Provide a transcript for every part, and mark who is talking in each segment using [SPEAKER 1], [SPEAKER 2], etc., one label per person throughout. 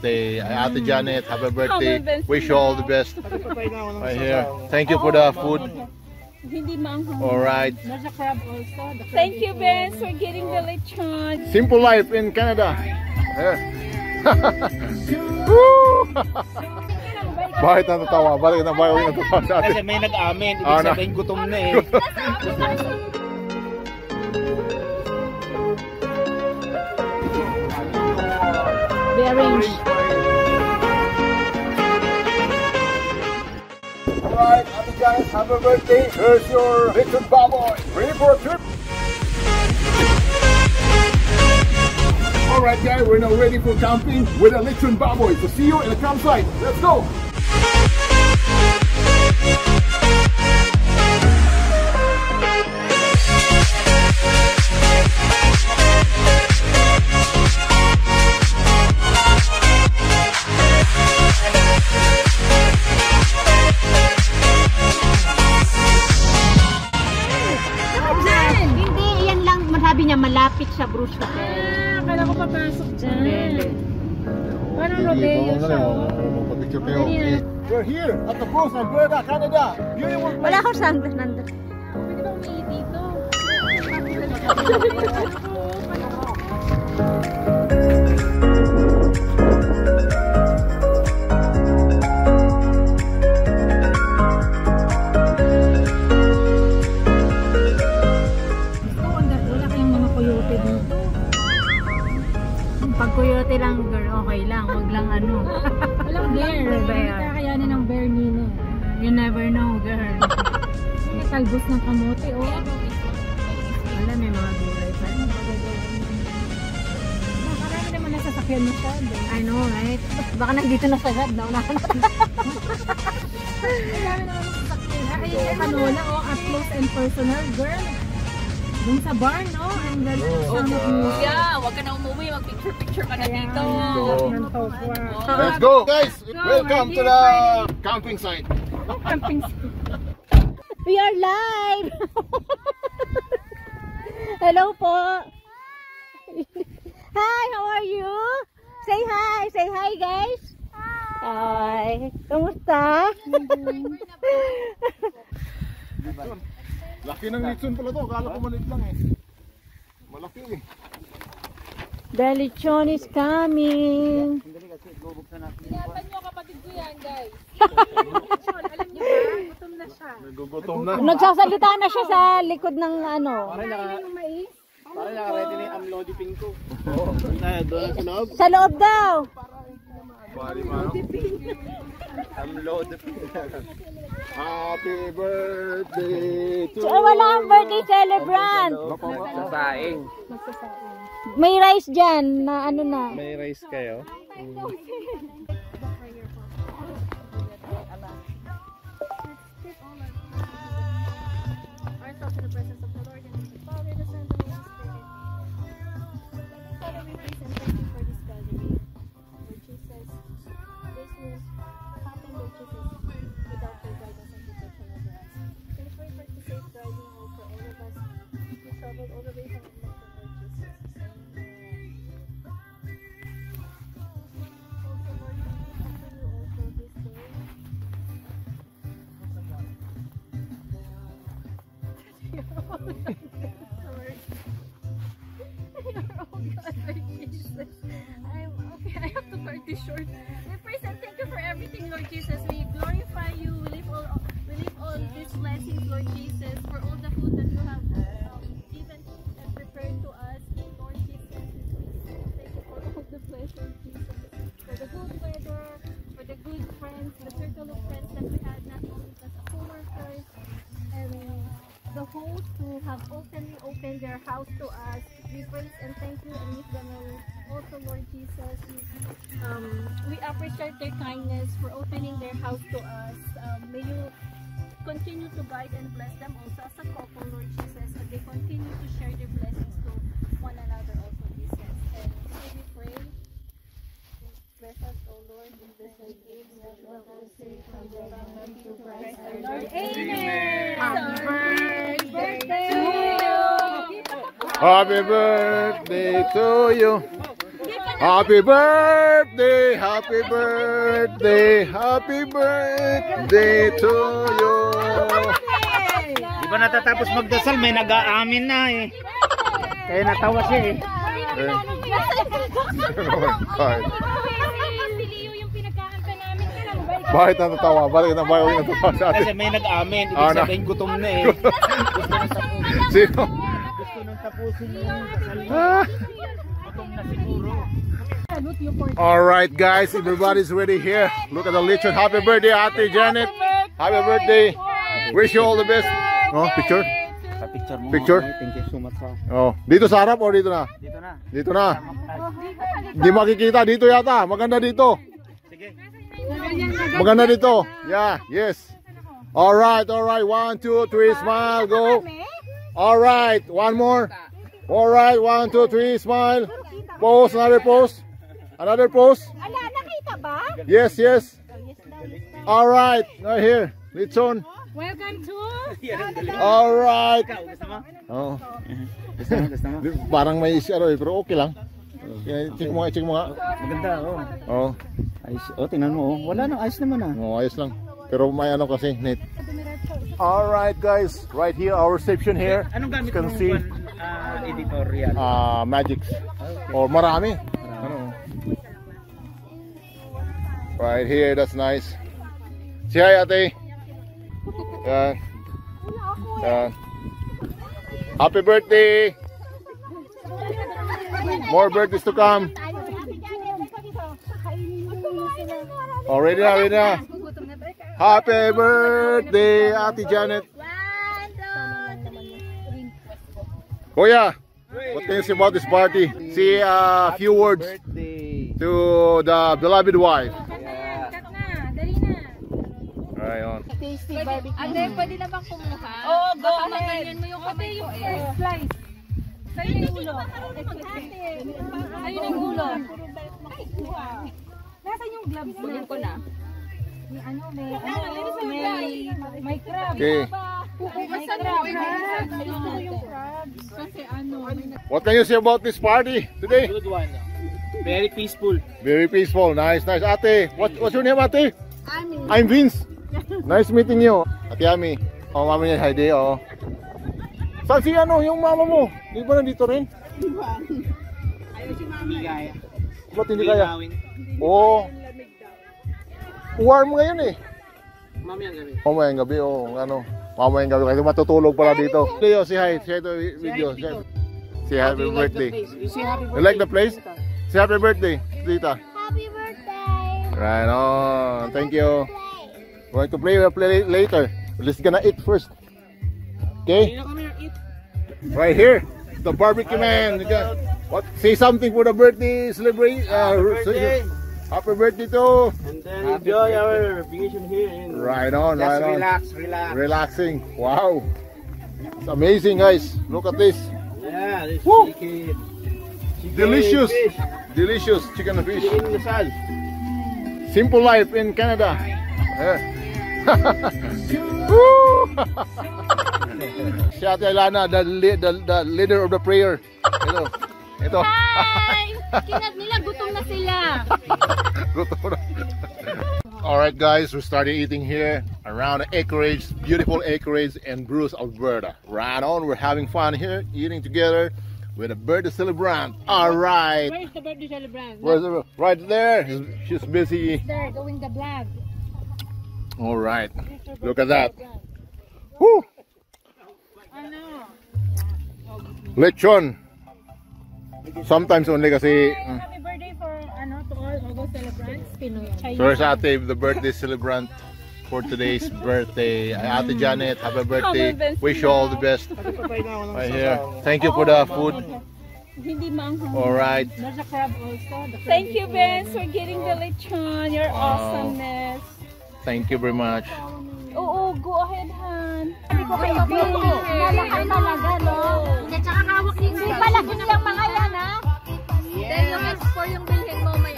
[SPEAKER 1] Say, Ate Janet, happy birthday. Wish you all the best. Right here. Thank you for the food. All right.
[SPEAKER 2] There's a crab also.
[SPEAKER 3] Thank you, Ben, for getting the lechon.
[SPEAKER 1] Simple life in Canada. Bakit natatawa? Bakit natatawa sa atin?
[SPEAKER 4] Kasi may nag-amin, ibig sabihin gutom na eh.
[SPEAKER 2] They arranged.
[SPEAKER 1] Alright, Ate Janet, happy birthday. Here's your Richard Baboy. Ready for a trip? Alright guys, we're now ready for camping with a Lechon Baboy. So see you in the campsite. Let's go!
[SPEAKER 2] Hindi, yan lang. Masabi niya malapit sa Bruce Hotel.
[SPEAKER 3] Kala ko papasok dyan. Parang rodeo siya.
[SPEAKER 1] We're here at the Bruce, Alberta, Canada. Beautiful place.
[SPEAKER 2] Wala akong sandal nandun.
[SPEAKER 3] Pwede ba umihi dito?
[SPEAKER 2] Wala kayong mga coyote dito. Pag coyote lang, girl, okay lang. Huwag lang ano.
[SPEAKER 3] Walang bear. Hindi kakayanin ng bear nino.
[SPEAKER 2] You never know, girl.
[SPEAKER 3] May talbos ng kamote, oh.
[SPEAKER 2] Wala, may mga gulay pa.
[SPEAKER 3] Marami naman nasasakyan mo siya.
[SPEAKER 2] I know, right? Baka nandito na sagad. Naunahan natin.
[SPEAKER 3] Marami naman nasasakyan. Ay, ano lang, oh, up close and personal, girl. Dun sa bar, no? Ang galing ng sound of music.
[SPEAKER 5] Yeah, wag ka na umuwi, mag-picture-picture ka na dito.
[SPEAKER 1] Let's go, guys! Welcome to the camping site.
[SPEAKER 2] We are live! Hello po! Hi, how are you? Say hi! Say hi, guys! Hi! Kamusta?
[SPEAKER 1] Laki ng lechon pala to. Akala ko maliit lang eh. Malaki eh.
[SPEAKER 2] The lechon is coming!
[SPEAKER 3] Ingatan nyo kapatid ko yan, guys. Alam nyo ba? Gutom na siya.
[SPEAKER 1] Nagugutom na.
[SPEAKER 2] Nagsasalita na siya sa likod ng ano.
[SPEAKER 3] Yung mais.
[SPEAKER 4] Parang naka-ready na yung amlodiping ko. Doon sa loob.
[SPEAKER 2] Sa loob daw!
[SPEAKER 4] Amlodiping.
[SPEAKER 1] Happy birthday to
[SPEAKER 2] Wala ang birthday celebrant!
[SPEAKER 4] Sasaing.
[SPEAKER 2] May rice dyan na ano na.
[SPEAKER 4] May rice kayo?
[SPEAKER 3] Ourselves in the presence of the Lord and the Father, the Son, and the Holy Spirit. Father, we praise and thank you for this gathering. Lord Jesus, this will happen, Lord Jesus, without your guidance and protection over us. We pray for the safe driving home for all of us who traveled all the way from Edmonton, Lord Jesus. Also, Lord, we thank you also this day. Sorry. Oh God, Lord Jesus. Okay, I have to cut this short. We praise and thank you for everything, Lord Jesus. We glorify you. We live all these blessings, Lord Jesus, for all the food that you have given and prepared to us, Lord Jesus. Thank you for all the blessings, Jesus. For the good weather, for the good friends, the circle of friends that we had, not only as a co-workers, and the host who have opened their house to us. We praise and thank you and miss them also, Lord Jesus. We appreciate their kindness for opening their house to us. May you continue to guide and bless them also as a couple, Lord Jesus, as they continue to share their blessings to one another also, Jesus. And we pray, bless us, O Lord, in this name, that we will say from the Lamb to Christ our Lord. Amen! Happy birthday to you!
[SPEAKER 1] Happy birthday to you.
[SPEAKER 3] Give
[SPEAKER 1] Happy birthday, happy birthday, happy birthday to you.
[SPEAKER 4] Di ba natatapos magdasal, may nag-aamin na eh. Kaya natawa siya eh.
[SPEAKER 1] Bakit natatawa? Bakit natatawa sa atin?
[SPEAKER 4] Kasi may nag-amin, ibig sabihin gutom na eh.
[SPEAKER 1] Sino?
[SPEAKER 4] Gusto nang tapusin yung kasal. Gutom na siguro.
[SPEAKER 1] Alright guys, everybody's ready here. Look at the lechon. Happy birthday, Ate Janet. Happy birthday. Wish you all the best. Oh, picture?
[SPEAKER 4] Picture mo.
[SPEAKER 1] Picture?
[SPEAKER 4] Thank you so much.
[SPEAKER 1] Oh, dito sa harap o dito na?
[SPEAKER 4] Dito na.
[SPEAKER 1] Dito na. Di makikita dito yata. Maganda dito.
[SPEAKER 4] Sige.
[SPEAKER 1] Maganda dito. Yeah, yes. Alright, alright. 1, 2, 3, smile, go. Alright, one more. Alright, 1, 2, 3, smile. Pose, another pose. Another pose.
[SPEAKER 2] Ala, nakita ba?
[SPEAKER 1] Yes, yes. Alright, right here. Lechon.
[SPEAKER 2] Welcome to...
[SPEAKER 1] Alright.
[SPEAKER 4] Gusto mo?
[SPEAKER 1] Oh.
[SPEAKER 4] Gusto mo?
[SPEAKER 1] Parang may ano eh, pero okay lang. Check mo nga, check mo nga.
[SPEAKER 4] Maganda, oh.
[SPEAKER 1] Oh.
[SPEAKER 4] Ayos. Oh, tingnan mo, oh. Wala nang ayos naman ah.
[SPEAKER 1] Oh, ayos lang. Pero may ano kasi, net. Alright guys, right here, our reception here.
[SPEAKER 4] Anong gamit
[SPEAKER 1] You can
[SPEAKER 4] mong
[SPEAKER 1] see
[SPEAKER 4] editorial?
[SPEAKER 1] magics. Oh, marami. Ano? Right here, that's nice. Say hi, ate. Yan. Yan. Happy birthday. More birthdays to come. Oh, ready na, ready na. Happy birthday, Ate Janet. Kuya, what can you say about this party? Say a few words to the beloved wife. Right on.
[SPEAKER 2] Tasty barbecue.
[SPEAKER 5] Ate, pwede na bang kumuha?
[SPEAKER 2] Oh, go
[SPEAKER 5] Baka
[SPEAKER 2] ahead.
[SPEAKER 5] maganyan mo yung kamay ko eh.
[SPEAKER 2] Slice.
[SPEAKER 5] Sa'yo na yung ulo. Sa'yo na yung ulo.
[SPEAKER 2] Nasaan yung gloves mo?
[SPEAKER 5] Kunin ko na.
[SPEAKER 2] May crab.
[SPEAKER 1] Okay.
[SPEAKER 2] May crab. Kasi ano.
[SPEAKER 1] What can you say about this party today?
[SPEAKER 4] Good one. Very peaceful.
[SPEAKER 1] Very peaceful. Nice, nice. Ate, what's your name, Ate? I'm Vince. Nice meeting you. Ate Ami. Oh, mama niya, Heidi. Oh. Saan si ano, yung mama mo? Di ba nandito rin?
[SPEAKER 4] Hindi kaya.
[SPEAKER 1] Ba't hindi kaya? Oh. Warm ngayon eh.
[SPEAKER 4] Mamayang gabi.
[SPEAKER 1] Mamayang gabi, oh. Ano? Mamayang gabi. Kasi matutulog pala dito. Leo, say hi. Say hi to video. Say happy birthday. You like the place? Say happy birthday, Tita.
[SPEAKER 2] Happy birthday.
[SPEAKER 1] Right on. Thank you. We're going to play later. We're just gonna eat first. Okay? Right here. The barbecue man. What? Say something for the birthday celebration. Happy birthday to.
[SPEAKER 4] And then enjoy our vacation here.
[SPEAKER 1] Right on, right on.
[SPEAKER 4] Relax.
[SPEAKER 1] Relaxing. Wow. It's amazing, guys. Look at this.
[SPEAKER 4] Yeah, this
[SPEAKER 1] Woo!
[SPEAKER 4] chicken.
[SPEAKER 1] Delicious.
[SPEAKER 4] Fish.
[SPEAKER 1] Delicious chicken and fish.
[SPEAKER 4] Chicken Lasal.
[SPEAKER 1] Simple life in Canada. Yeah. Woo! Si Ate Alana, the leader of the prayer. Ito.
[SPEAKER 5] Hi! Kinag nila, gutom na sila.
[SPEAKER 1] Alright guys, we started eating here around the acreage, beautiful acreage in Bruce, Alberta. Right on, we're having fun here, eating together with a birthday celebrant. Alright.
[SPEAKER 2] Where's the birthday celebrant?
[SPEAKER 1] Where's the, right there. She's busy.
[SPEAKER 2] They're doing the vlog.
[SPEAKER 1] Alright. Look at that. Woo! Lechon. Sometimes only kasi
[SPEAKER 2] Happy birthday for to all August celebrants. Pinoy.
[SPEAKER 1] so here's Ate, the birthday celebrant for today's birthday. Ate Janet, happy birthday. Wish you all the best. Right here. Thank you for the food.
[SPEAKER 2] Hindi maanghang.
[SPEAKER 1] Alright.
[SPEAKER 2] There's a crab also.
[SPEAKER 5] Thank you, Vince, for getting the lechon. Your awesomeness.
[SPEAKER 1] Thank you very much.
[SPEAKER 5] Oo, go ahead, Han.
[SPEAKER 2] Malakay talaga, no? Tsaka hawak yung hindi pala kinilang mga yan, ha?
[SPEAKER 5] Then yung explore yung bilhin mo, may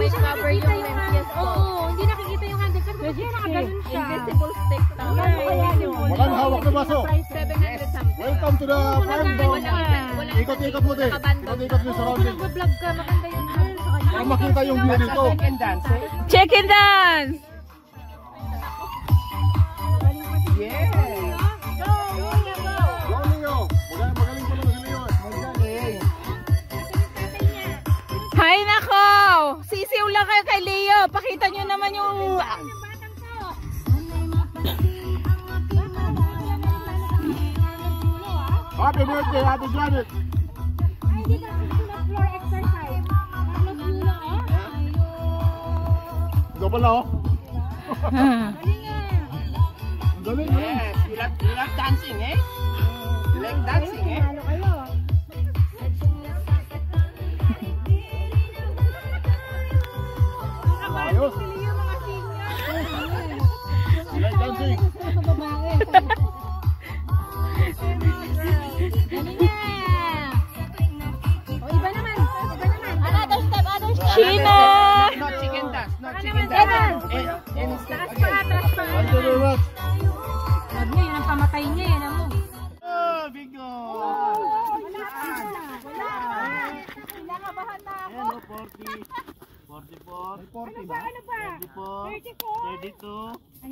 [SPEAKER 5] cover yung lenses.
[SPEAKER 2] Oo, hindi nakikita yung handle. Kasi nakaganon siya.
[SPEAKER 5] Invisible stick tao.
[SPEAKER 1] Walang hawak na baso.
[SPEAKER 5] 700 something.
[SPEAKER 1] Welcome to the farm dog.
[SPEAKER 5] Walang
[SPEAKER 1] Ikot-ikot mo din. Ikot-ikot mo yung surrounding.
[SPEAKER 2] Nag-vlog ka, maganda yung
[SPEAKER 1] Para makita yung view dito.
[SPEAKER 2] Chicken dance!
[SPEAKER 1] Go, Leo. Magaling pa naman si Leo.
[SPEAKER 2] Hay nako! Sisiw lang kayo kay Leo. Pakita nyo naman yung...
[SPEAKER 1] Happy birthday, Ate Janet. Ito pala oh. Ang galing eh.
[SPEAKER 4] Yes, you love dancing, eh? You like dancing, eh?
[SPEAKER 1] Ayos. You like dancing?
[SPEAKER 2] Sheena!
[SPEAKER 4] Not chicken dance, not chicken
[SPEAKER 3] Taas
[SPEAKER 4] dance.
[SPEAKER 3] pa, taas pa.
[SPEAKER 1] Thank you very much.
[SPEAKER 3] Sabi niya, yun ang pamatay niya, yan ang mo.
[SPEAKER 4] Oh, Bigo!
[SPEAKER 3] Kinakabahan na ako.
[SPEAKER 4] Hello, 40. 44. 40 ba? 34. 32. 40.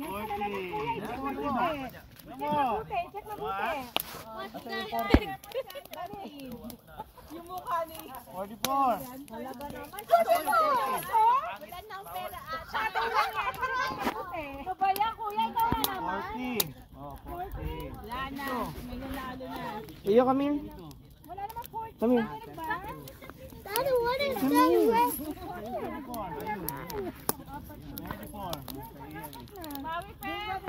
[SPEAKER 3] Check mabuti. Yung mukha ni...
[SPEAKER 4] 44.
[SPEAKER 3] Wala nang pera. Kabaya, kuya, ikaw na naman.
[SPEAKER 4] 40. Oh, 40.
[SPEAKER 3] Wala na. May nanalo na.
[SPEAKER 4] Iyo kami.
[SPEAKER 3] Wala naman 40.
[SPEAKER 4] Kami.
[SPEAKER 3] Daddy, what is that? Bawi, Pep.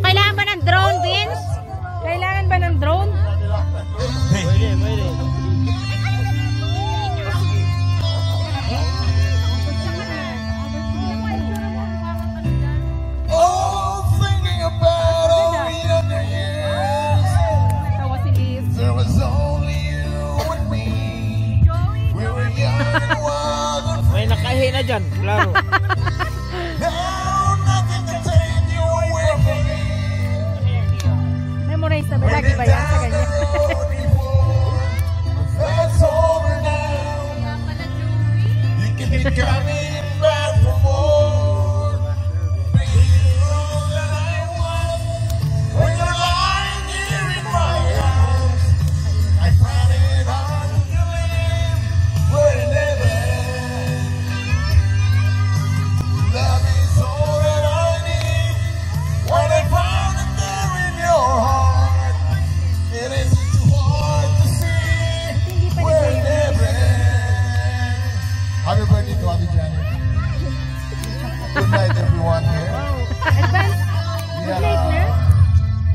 [SPEAKER 2] Kailangan ba ng drone, Vince? Kailangan ba ng drone?
[SPEAKER 6] Oh, thinking about all the other years.
[SPEAKER 2] Tawa si Liz.
[SPEAKER 6] There was only you and me. We were young and wild and free.
[SPEAKER 4] May nakahi na dyan, klaro.
[SPEAKER 6] Now nothing can take you away from me.
[SPEAKER 2] Memorize na ba? Lagi ba yan sa ganyan?
[SPEAKER 6] That's over now. You can be coming back for more. Being all that I was. When you're lying here in my arms, I find it hard to believe we're never end. Love is all that I need. When I found it there in your heart, it isn't too hard to see. We're never end. Happy birthday to Ate Janet. Good night, everyone here. We had a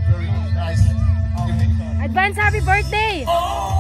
[SPEAKER 6] very nice evening.
[SPEAKER 2] Advance happy birthday!
[SPEAKER 6] Oh,